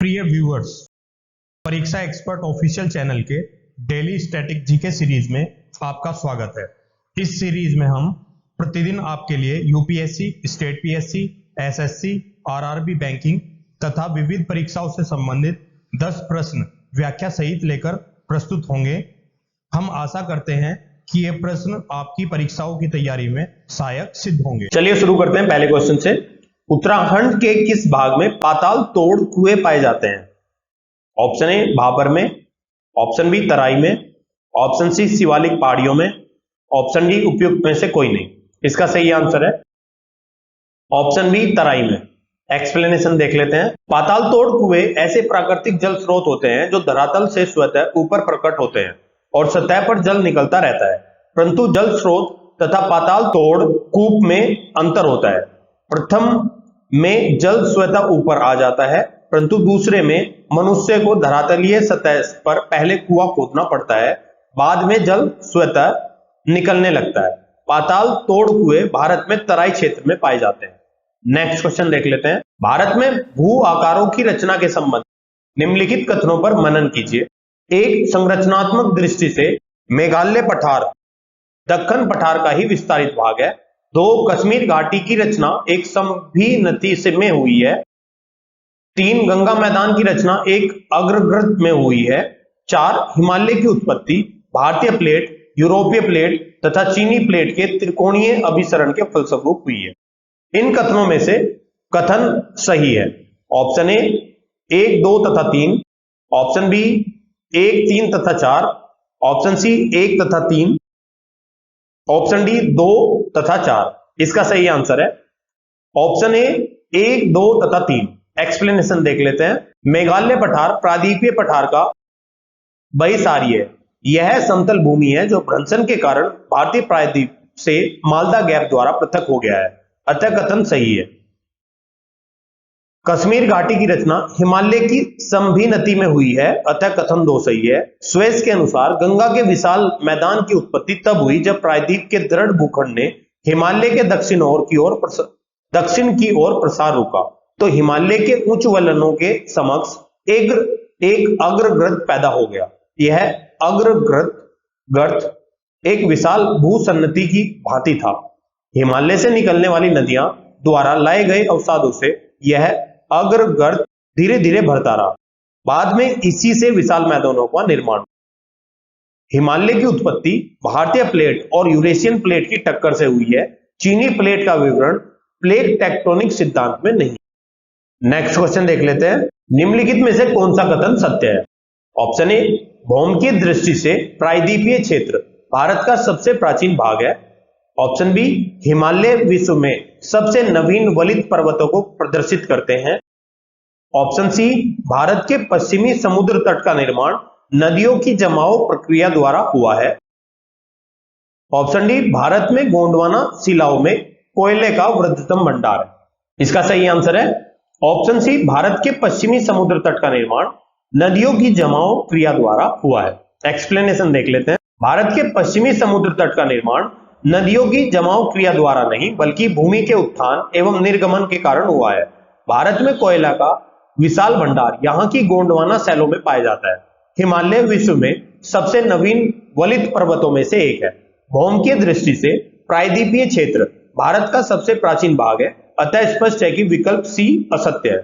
प्रिय व्यूअर्स, परीक्षा expert official channel के डेली स्टैटिक जीके सीरीज में आपका स्वागत है। इस सीरीज में हम प्रतिदिन आपके लिए UPSC, state PSC, SSC, RRB banking तथा विविध परीक्षाओं से संबंधित 10 प्रश्न व्याख्या सहित लेकर प्रस्तुत होंगे। हम आशा करते हैं कि ये प्रश्न आपकी परीक्षाओं की तैयारी में सहायक सिद्ध होंगे। चलिए शुरू करते हैं पहले क्वेश्चन से। उत्तराखंड के किस भाग में पाताल तोड़ कुएं पाए जाते हैं? ऑप्शन ए भाबर में, ऑप्शन बी तराई में, ऑप्शन सी शिवालिक पहाड़ियों में, ऑप्शन डी उपयुक्त में से कोई नहीं। इसका सही आंसर है ऑप्शन बी तराई में। एक्सप्लेनेशन देख लेते हैं। पाताल तोड़ कुएं ऐसे प्राकृतिक जल स्रोत होते हैं जो धरातल से स्वतः ऊपर प्रकट होते हैं और सतह पर जल निकलता रहता है, परंतु जल स्रोत तथा पाताल तोड़ कूप में अंतर होता है। प्रथम में जल स्वतः ऊपर आ जाता है, परंतु दूसरे में मनुष्य को धरातलीय सतह पर पहले कुआं खोदना पड़ता है, बाद में जल स्वतः निकलने लगता है। पाताल तोड़ कुएं भारत में तराई क्षेत्र में पाए जाते हैं। नेक्स्ट क्वेश्चन देख लेते हैं। भारत में भू आकारों की रचना के संबंध निम्नलिखित कथनों पर मनन कीजिए। एक, संरचनात्मक दृष्टि से मेघालय पठार दक्कन पठार का ही विस्तारित भाग है। 2, कश्मीर घाटी की रचना एक संभिनति से में हुई है। 3, गंगा मैदान की रचना एक अग्रग्रथ में हुई है। 4, हिमालय की उत्पत्ति भारतीय प्लेट, यूरोपीय प्लेट तथा चीनी प्लेट के त्रिकोणीय अभिसरण के फलस्वरूप हुई है। इन कथनों में से कथन सही है। ऑप्शन ए 1, 2 तथा 3, ऑप्शन बी 1, 3 तथा 4, ऑप्शन सी 1 तथा 3, ऑप्शन डी 2 तथा 4। इसका सही आंसर है ऑप्शन ए 1, 2 तथा 3। एक्सप्लेनेशन देख लेते हैं। मेघालय पठार प्रायद्वीपीय पठार का बहिसारी है। यह समतल भूमि है जो भ्रंशन के कारण भारतीय प्रायद्वीप से मालदा गैप द्वारा पृथक हो गया है, अतः कथन सही है। कश्मीर घाटी की रचना हिमालय की संभिनति में हुई है, अतः कथन 2 सही है। स्वेस के अनुसार गंगा के विशाल मैदान की उत्पत्ति तब हुई जब प्रायद्वीप के दृढ़ भूखंड ने हिमालय के दक्षिण की ओर प्रसार रोका, तो हिमालय के उच्च वलनों के समक्ष एक अग्रग्रथ पैदा हो गया। यह अग्रग्रथ एक विशाल भूसन्नति की भांति था। हिमालय से निकलने वाली नदियां द्वारा लाए गए अवसादों से यह अग्रगर्त धीरे धीरे भरता रहा। बाद में इसी से विशाल मैदानों का निर्माण। हिमालय की उत्पत्ति भारतीय प्लेट और यूरेशियन प्लेट की टक्कर से हुई है। चीनी प्लेट का विवरण प्लेट टेक्टोनिक सिद्धांत में नहीं। नेक्स्ट क्वेश्चन देख लेते हैं। निम्नलिखित में से कौन सा कथन सत्य है? ऑप्शन ए, भौम की दृष्टि से प्रायद्वीपीय क्षेत्र भारत का सबसे प्राचीन भाग है। ऑप्शन बी, हिमालय विश्व में सबसे नवीन वलित पर्वतों को प्रदर्शित करते हैं। ऑप्शन सी, भारत के पश्चिमी समुद्र तट का निर्माण नदियों की जमाव प्रक्रिया द्वारा हुआ है। ऑप्शन डी, भारत में गोंडवाना शिलाओं में कोयले का वृद्धतम भंडार है। इसका सही आंसर है ऑप्शन सी, भारत के पश्चिमी समुद्र तट का निर्माण नदियों की जमाव क्रिया द्वारा हुआ है। एक्सप्लेनेशन देख लेते हैं। भारत के पश्चिमी समुद्र तट का निर्माण नदियों की जमाव क्रिया द्वारा नहीं बल्कि भूमि के उत्थान एवं निर्गमन के कारण हुआ है। भारत में कोयला का विशाल भंडार यहाँ की गोंडवाना शैलों में पाया जाता है। हिमालय विश्व में सबसे नवीन वलित पर्वतों में से एक है। भौम की दृष्टि से प्रायद्वीपीय क्षेत्र भारत का सबसे प्राचीन भाग है, अतः स्पष्ट है कि विकल्प सी असत्य है।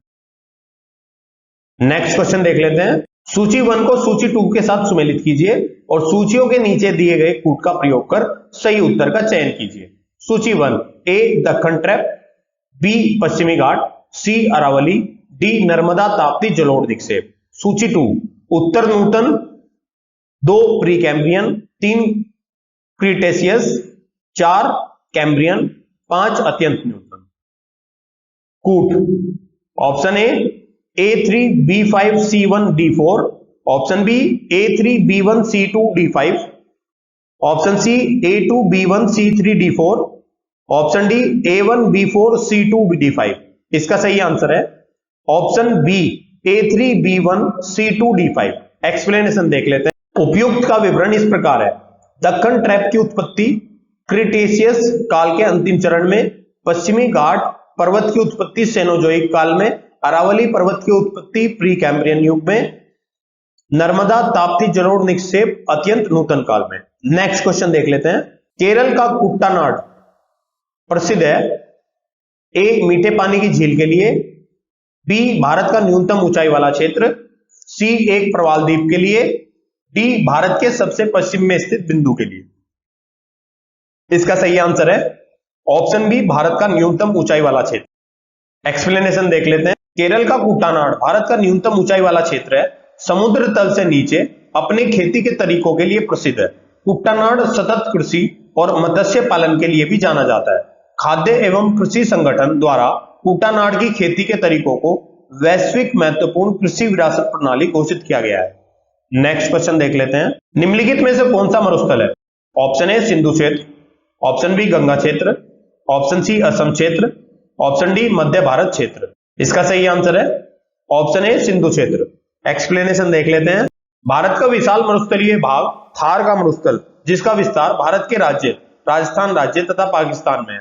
नेक्स्ट क्वेश्चन देख लेते हैं। सूची 1 को सूची 2 के साथ सुमेलित कीजिए और सूचियों के नीचे दिए गए कूट का प्रयोग कर सही उत्तर का चयन कीजिए। सूची 1, ए दक्कन ट्रैप, बी पश्चिमी घाट, सी अरावली, डी नर्मदा ताप्ती जलोढ़ निक्षेप। सूची 2, उत्तर नूतन, 2 प्री कैम्ब्रियन, 3 क्रीटेशियस, 4 कैम्ब्रियन, 5 अत्यंत न्यूनतम। कूट option A A3 B5 C1 D4, option B A3 B1 C2 D5, option C A2 B1 C3 D4, option D A1 B4 C2 D5। इसका सही आंसर है option B A3 B1 C2 D5। Explanation देख लेते हैं। उपयुक्त का विवरण इस प्रकार है। दक्कन ट्रैप की उत्पत्ति क्रिटेशियस काल के अंतिम चरण में, पश्चिमी घाट पर्वत की उत्पत्ति सेनोजोइक काल में अरावली पर्वत की उत्पत्ति प्री कैम्ब्रियन युग में, नर्मदा ताप्ती जलोढ़ निक्षेप अत्यंत नूतन काल में। नेक्स्ट क्वेश्चन देख लेते हैं। केरल का कुट्टानाड प्रसिद्ध है, ए मीठे पानी की झील के लिए, बी भारत का न्यूनतम ऊंचाई वाला क्षेत्र, सी एक प्रवाल द्वीप के लिए, डी भारत के सबसे पश्चिम में स्थित बिंदु के लिए। इसका सही आंसर है ऑप्शन बी, भारत का न्यूनतम ऊंचाई वाला क्षेत्र। एक्सप्लेनेशन देख लेते हैं। केरल का कुट्टानाड भारत का न्यूनतम ऊंचाई वाला क्षेत्र है, समुद्र तल से नीचे अपने खेती के तरीकों के लिए प्रसिद्ध है। कुट्टानाड सतत कृषि और मत्स्य पालन के लिए भी जाना जाता है। खाद्य एवं कृषि संगठन द्वारा कुट्टानाड की खेती के तरीकों को वैश्विक महत्वपूर्ण कृषि विरासत प्रणाली घोषित किया गया है। नेक्स्ट क्वेश्चन देख लेते हैं। निम्नलिखित में से कौन सा मरुस्थल है? ऑप्शन ए सिंधु क्षेत्र, ऑप्शन बी गंगा क्षेत्र, ऑप्शन सी असम क्षेत्र, ऑप्शन डी मध्य भारत क्षेत्र। इसका सही आंसर है ऑप्शन ए सिंधु क्षेत्र। एक्सप्लेनेशन देख लेते हैं। भारत का विशाल मरुस्थलीय भाग थार का मरुस्थल, जिसका विस्तार भारत के राज्य राजस्थान राज्य तथा पाकिस्तान में है,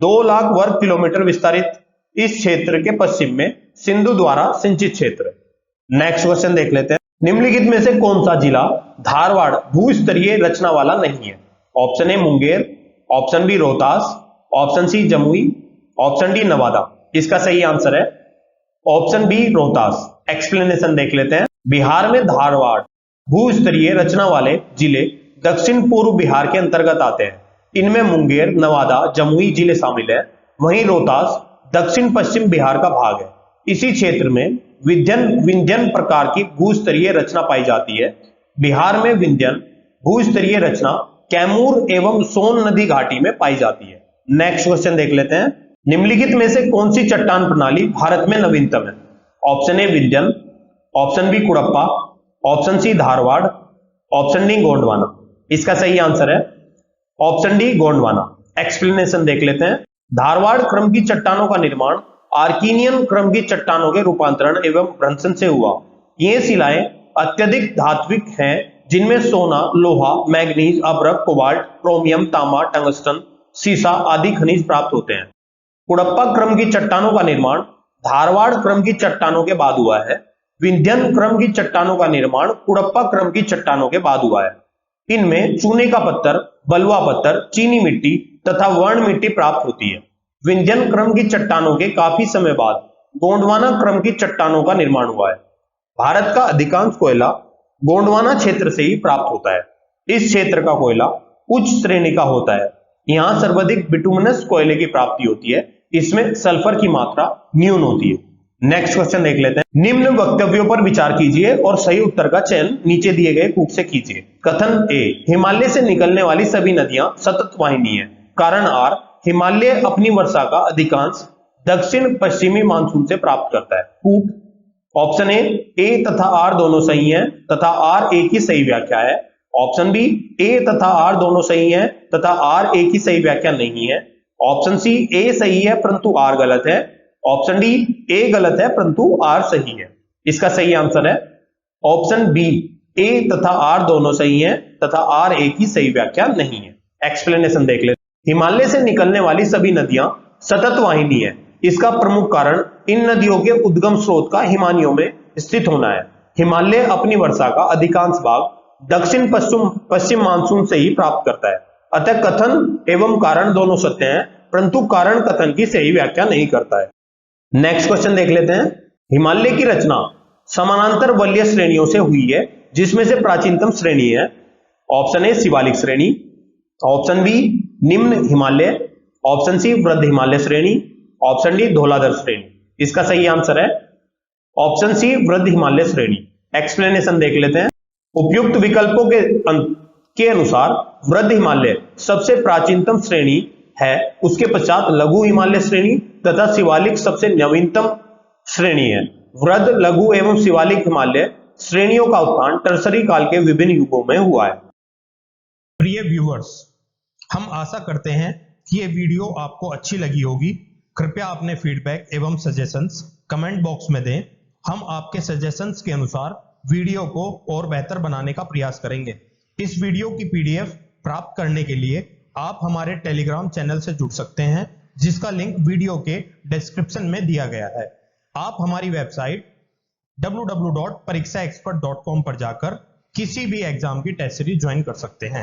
2 लाख वर्ग किलोमीटर विस्तारित इस क्षेत्र के पश्चिम में सिंधु द्वारा सिंचित क्षेत्र। नेक्स्ट क्वेश्चन देख लेते हैं। निम्नलिखित में से कौन सा जिला धारवाड़ भूस्तरीय रचना वाला नहीं है? Option A Munger, option B Rohtas, option C Jamui, option D Nawada. इसका सही आंसर है ऑप्शन बी रोहतास। एक्सप्लेनेशन देख लेते हैं। बिहार में धारवाड़ भूस्तरीय रचना वाले जिले दक्षिण पूर्व बिहार के अंतर्गत आते हैं। इनमें मुंगेर, नवादा, जमुई जिले शामिल है। वहीं रोहतास दक्षिण पश्चिम बिहार का भाग है। इसी क्षेत्र में विंध्यन प्रकार की भूस्तरीय रचना पाई जाती है। बिहार में विंध्यन भूस्तरीय रचना कैमूर एवं सोन नदी घाटी में पाई जाती है। नेक्स्ट क्वेश्चन देख लेते हैं। निम्नलिखित में से कौन सी चट्टान प्रणाली भारत में नवीनतम है? Option A Vindhyan, option B Cuddapah, option C Dharwar, option D Gondwana. इसका सही आंसर है ऑप्शन डी गोंडवाना। एक्सप्लेनेशन देख लेते हैं। धारवाड़ क्रम की चट्टानों का निर्माण आर्कीनियन क्रम की चट्टानों के रूपांतरण एवं भ्रंशन से हुआ। ये शिलाएं अत्यधिक धात्विक हैं, जिनमें सोना, लोहा, मैग्नीज, अभ्रक, कोबाल्ट, क्रोमियम, तांबा, टंगस्टन, सीसा आदि खनिज प्राप्त होते हैं। कुड़प्पा क्रम की चट्टानों का निर्माण धारवाड़ क्रम की चट्टानों के बाद हुआ है। विंध्यन क्रम की चट्टानों का निर्माण कुड़प्पा क्रम की चट्टानों के बाद हुआ है। इनमें चूने का पत्थर, बलुआ पत्थर, चीनी मिट्टी तथा वर्ण मिट्टी प्राप्त होती है। विंध्यन क्रम की चट्टानों के काफी समय बाद गोंडवाना क्रम की चट्टानों का निर्माण हुआ है। भारत का अधिकांश कोयला गोंडवाना क्षेत्र से ही प्राप्त होता है। इस क्षेत्र का कोयला उच्च श्रेणी का होता है। यहाँ सर्वाधिक बिटुमिनस कोयले की प्राप्ति होती है। इसमें सल्फर की मात्रा न्यून होती है। नेक्स्ट क्वेश्चन देख लेते हैं। निम्न वक्तव्यों पर विचार कीजिए और सही उत्तर का चयन नीचे दिए गए कूट से कीजिए। कथन ए, हिमालय से निकलने वाली सभी नदियां सतत वाहिनी है। कारण आर, हिमालय अपनी वर्षा का अधिकांश दक्षिण पश्चिमी मानसून से प्राप्त करता है। कूट ऑप्शन ए तथा आर दोनों सही हैं तथा आर एक ही सही व्याख्या है। ऑप्शन बी, ए तथा आर दोनों सही हैं तथा आर एक ही सही व्याख्या नहीं है। ऑप्शन सी, ए सही है परंतु आर गलत है। ऑप्शन डी, ए गलत है परंतु आर सही है। इसका सही आंसर है ऑप्शन बी, ए तथा आर दोनों सही हैं तथा आर एक ही सही व्याख्या नहीं है। एक्सप्लेनेशन देख लेते हैं। हिमालय से निकलने वाली सभी नदियां सतत वाहिनी है। इसका प्रमुख कारण इन नदियों के उद्गम स्रोत का हिमानियों में स्थित होना है। हिमालय अपनी वर्षा का अधिकांश भाग दक्षिण पश्चिम मानसून से ही प्राप्त करता है। अतः कथन एवं कारण दोनों सत्य हैं, परंतु कारण कथन की सही व्याख्या नहीं करता है। नेक्स्ट क्वेश्चन देख लेते हैं। हिमालय की रचना समानांतर वलय श्रेणियों से हुई है, जिसमें से प्राचीनतम श्रेणी है। ऑप्शन ए शिवालिक श्रेणी, ऑप्शन बी निम्न हिमालय, ऑप्शन सी वृद्ध हिमालय श्रेणी, ऑप्शन डी धौलाधर श्रेणी। इसका सही आंसर है ऑप्शन सी वृद्ध हिमालय श्रेणी। एक्सप्लेनेशन देख लेते हैं। उपयुक्त विकल्पों के अनुसार वृद्ध हिमालय सबसे प्राचीनतम श्रेणी है, उसके पश्चात लघु हिमालय श्रेणी तथा शिवालिक सबसे नवीनतम श्रेणी है। वृद्ध, लघु एवं शिवालिक हिमालय श्रेणियों का उत्थान टर्सरी काल के विभिन्न युगों में हुआ है। प्रिय व्यूअर्स, हम आशा करते हैं कि ये वीडियो आपको अच्छी लगी होगी। कृपया अपने फीडबैक एवं सजेशंस कमेंट बॉक्स में दें। हम आपके सजेशंस के अनुसार वीडियो को और बेहतर बनाने का प्रयास करेंगे। इस वीडियो की पीडीएफ प्राप्त करने के लिए आप हमारे टेलीग्राम चैनल से जुड़ सकते हैं, जिसका लिंक वीडियो के डिस्क्रिप्शन में दिया गया है। आप हमारी वेबसाइट www.parikshaexpert.com पर जाकर किसी भी एग्जाम की टेस्ट सीरीज ज्वाइन कर सकते हैं।